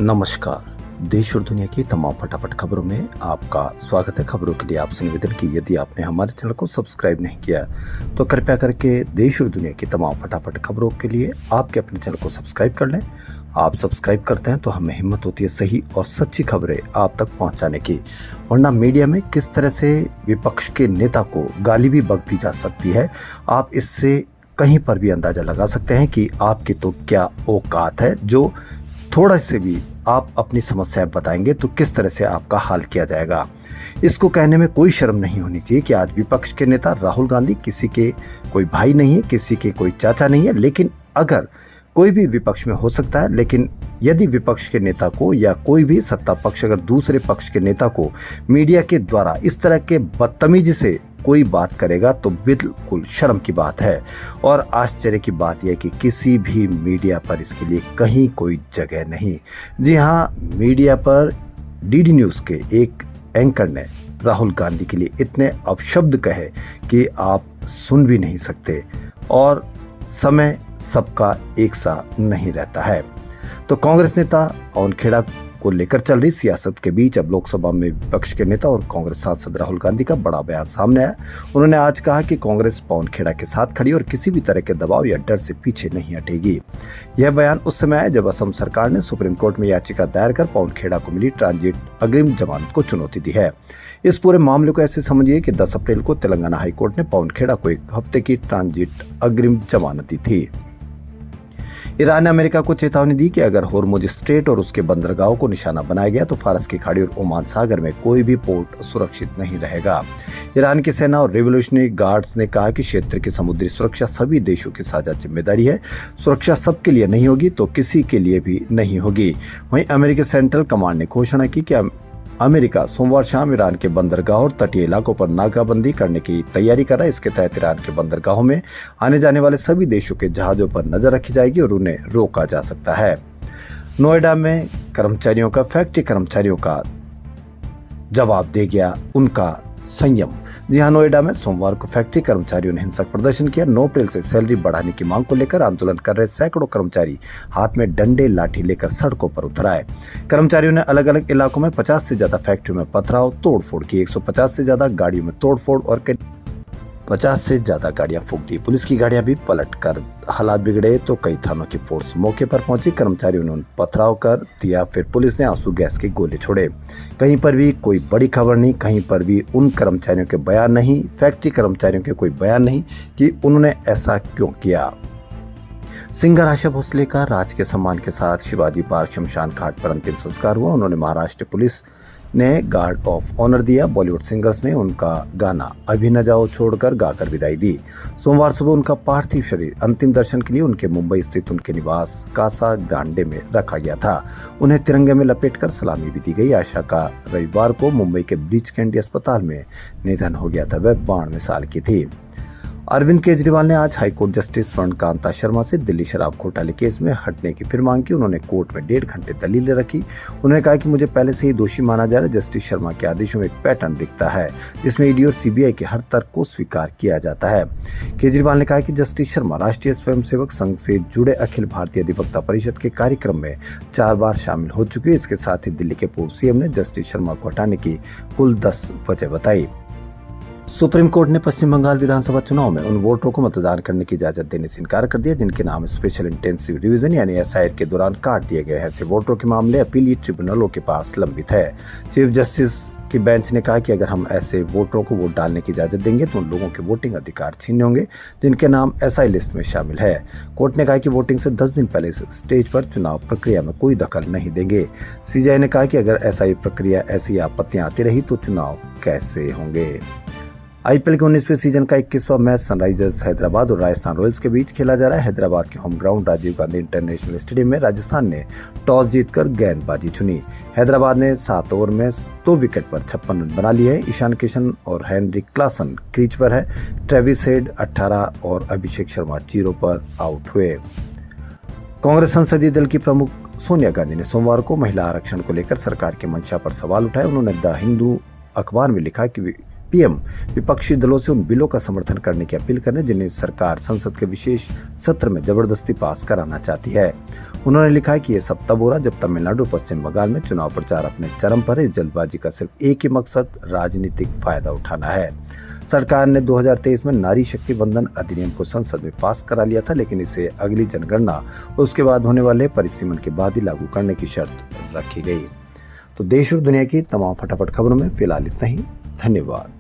नमस्कार। देश और दुनिया की तमाम फटाफट खबरों में आपका स्वागत है। खबरों के लिए आपसे निवेदन की यदि आपने हमारे चैनल को सब्सक्राइब नहीं किया तो कृपया करके देश और दुनिया की तमाम फटाफट खबरों के लिए आपके अपने चैनल को सब्सक्राइब कर लें। आप सब्सक्राइब करते हैं तो हमें हिम्मत होती है सही और सच्ची खबरें आप तक पहुंचाने की। वरना मीडिया में किस तरह से विपक्ष के नेता को गाली भी बक दी जा सकती है, आप इससे कहीं पर भी अंदाजा लगा सकते हैं कि आपकी तो क्या औकात है। जो थोड़ा से भी आप अपनी समस्याएं बताएंगे तो किस तरह से आपका हाल किया जाएगा। इसको कहने में कोई शर्म नहीं होनी चाहिए कि आज विपक्ष के नेता राहुल गांधी किसी के कोई भाई नहीं है, किसी के कोई चाचा नहीं है। लेकिन अगर कोई भी विपक्ष में हो सकता है, लेकिन यदि विपक्ष के नेता को या कोई भी सत्ता पक्ष अगर दूसरे पक्ष के नेता को मीडिया के द्वारा इस तरह के बदतमीजी से कोई बात करेगा तो बिल्कुल शर्म की बात है। और आश्चर्य की बात यह कि किसी भी मीडिया पर इसके लिए कहीं कोई जगह नहीं। जी हाँ, मीडिया पर डीडी न्यूज़ के एक एंकर ने राहुल गांधी के लिए इतने अपशब्द कहे कि आप सुन भी नहीं सकते। और समय सबका एक सा नहीं रहता है। तो कांग्रेस नेता पवन खेड़ा को लेकर चल रही सियासत के बीच अब लोकसभा में विपक्ष के नेता और कांग्रेस सांसद राहुल गांधी का बड़ा बयान सामने आया। उन्होंने आज कहा कि कांग्रेस पवन खेड़ा के साथ खड़ी और किसी भी तरह के दबाव या डर से पीछे नहीं हटेगी। यह बयान उस समय आया जब असम सरकार ने सुप्रीम कोर्ट में याचिका दायर कर पवन खेड़ा को मिली ट्रांजिट अग्रिम जमानत को चुनौती दी है। इस पूरे मामले को ऐसे समझिए कि 10 अप्रैल को तेलंगाना हाईकोर्ट ने पवन खेड़ा को 1 हफ्ते की ट्रांजिट अग्रिम जमानत दी थी। ईरान ने अमेरिका को चेतावनी दी कि अगर होर्मुज स्ट्रेट और उसके बंदरगाहों को निशाना बनाया गया तो फारस की खाड़ी और ओमान सागर में कोई भी पोर्ट सुरक्षित नहीं रहेगा। ईरान की सेना और रिवोल्यूशनरी गार्ड्स ने कहा कि क्षेत्र की समुद्री सुरक्षा सभी देशों की साझा जिम्मेदारी है। सुरक्षा सबके लिए नहीं होगी तो किसी के लिए भी नहीं होगी। वहीं अमेरिकी सेंट्रल कमांड ने घोषणा की कि अमेरिका सोमवार शाम ईरान के बंदरगाहों और तटीय इलाकों पर नाकाबंदी करने की तैयारी कर रहा है। इसके तहत ईरान के बंदरगाहों में आने जाने वाले सभी देशों के जहाजों पर नजर रखी जाएगी और उन्हें रोका जा सकता है। नोएडा में फैक्ट्री कर्मचारियों का जवाब दे गया उनका संयम। जी हाँ, नोएडा में सोमवार को फैक्ट्री कर्मचारियों ने हिंसक प्रदर्शन किया। 9 अप्रैल से सैलरी बढ़ाने की मांग को लेकर आंदोलन कर रहे सैकड़ों कर्मचारी हाथ में डंडे लाठी लेकर सड़कों पर उतर आए। कर्मचारियों ने अलग अलग इलाकों में 50 से ज्यादा फैक्ट्रियों में पथराव तोड़फोड़ की। 150 से ज्यादा गाड़ियों में तोड़फोड़ और 50 से ज्यादा गाड़ियां फूंक दी। पुलिस की गाड़ियां भी पलट कर हालात बिगड़े तो कई थानों की फोर्स मौके पर पहुंची। कर्मचारियों ने पथराव कर दिया, फिर पुलिस ने आंसू गैस के गोले छोड़े। कहीं पर भी कोई बड़ी खबर नहीं, कहीं पर भी उन कर्मचारियों के बयान नहीं, फैक्ट्री कर्मचारियों के कोई बयान नहीं कि उन्होंने ऐसा क्यों किया। सिंगर आशा भोसले का राज के सम्मान के साथ शिवाजी पार्क शमशान घाट पर अंतिम संस्कार हुआ। उन्होंने महाराष्ट्र पुलिस ने गार्ड ऑफ ऑनर दिया। बॉलीवुड सिंगर्स ने उनका गाना अभी न जाओ छोड़कर गाकर विदाई दी। सोमवार सुबह उनका पार्थिव शरीर अंतिम दर्शन के लिए उनके मुंबई स्थित उनके निवास कासा ग्रांडे में रखा गया था। उन्हें तिरंगे में लपेटकर सलामी भी दी गई। आशा का रविवार को मुंबई के ब्रीच कैंडी अस्पताल में निधन हो गया था। वह 92 साल की थी। अरविंद केजरीवाल ने आज हाईकोर्ट जस्टिस स्वर्णकांता शर्मा से दिल्ली शराब घोटाले केस में हटने की फिर मांग की। उन्होंने कोर्ट में 1.5 घंटे दलीलें रखी। उन्होंने कहा कि मुझे पहले से ही दोषी माना जा रहा है। जस्टिस शर्मा के आदेशों में एक पैटर्न दिखता है जिसमें ईडी और सीबीआई के हर तर्क को स्वीकार किया जाता है। केजरीवाल ने कहा कि जस्टिस शर्मा राष्ट्रीय स्वयंसेवक संघ से जुड़े अखिल भारतीय अधिवक्ता परिषद के कार्यक्रम में 4 बार शामिल हो चुके हैं। इसके साथ ही दिल्ली के पूर्व सीएम ने जस्टिस शर्मा को हटाने की कुल 10 वजह बताई। सुप्रीम कोर्ट ने पश्चिम बंगाल विधानसभा चुनाव में उन वोटरों को मतदान करने की इजाजत देने से इनकार कर दिया जिनके नाम स्पेशल इंटेंसिव रिवीजन यानी एसआईआर के दौरान काट दिए गए हैं। ऐसे वोटरों के मामले अपीलीट ट्रिब्यूनलों के पास लंबित है। चीफ जस्टिस की बेंच ने कहा कि अगर हम ऐसे वोटरों को वोट डालने की इजाजत देंगे तो उन लोगों के वोटिंग अधिकार छीने होंगे जिनके नाम एसआई लिस्ट में शामिल है। कोर्ट ने कहा कि वोटिंग से 10 दिन पहले इस स्टेज पर चुनाव प्रक्रिया में कोई दखल नहीं देंगे। सीजीआई ने कहा कि अगर एसआई प्रक्रिया ऐसी आपत्तियां आती रही तो चुनाव कैसे होंगे। आईपीएल के 19वें सीजन का 21वां मैच सनराइजर्स हैदराबाद और राजस्थान रॉयल्स के बीच खेला जा रहा है। हैदराबाद के home ground Rajiv Gandhi international stadium में राजस्थान ने टॉस जीतकर गेंदबाजी चुनी। हैदराबाद ने 7 ओवर में 2 विकेट पर 56 रन बना लिए हैं। ईशान किशन और हेनरी क्लासन क्रीज पर है। ट्रेविस हेड 18 और अभिषेक शर्मा 0 पर आउट हुए। कांग्रेस संसदीय दल की प्रमुख सोनिया गांधी ने सोमवार को महिला आरक्षण को लेकर सरकार की मंशा पर सवाल उठाए। उन्होंने द हिंदू अखबार में लिखा कि पीएम विपक्षी दलों से उन बिलों का समर्थन करने की अपील करें जिन्हें सरकार संसद के विशेष सत्र में जबरदस्ती पास कराना चाहती है। उन्होंने लिखा है कि यह सब तब हो रहा जब तमिलनाडु पश्चिम बंगाल में चुनाव प्रचार अपने चरम पर है। इस जल्दबाजी का सिर्फ एक ही मकसद राजनीतिक फायदा उठाना है। सरकार ने 2023 में नारी शक्ति बंधन अधिनियम को संसद में पास करा लिया था, लेकिन इसे अगली जनगणना और उसके बाद होने वाले परिसीमन के बाद ही लागू करने की शर्त रखी गई। तो देश और दुनिया की तमाम फटाफट खबरों में फिलहाल इतना ही। धन्यवाद।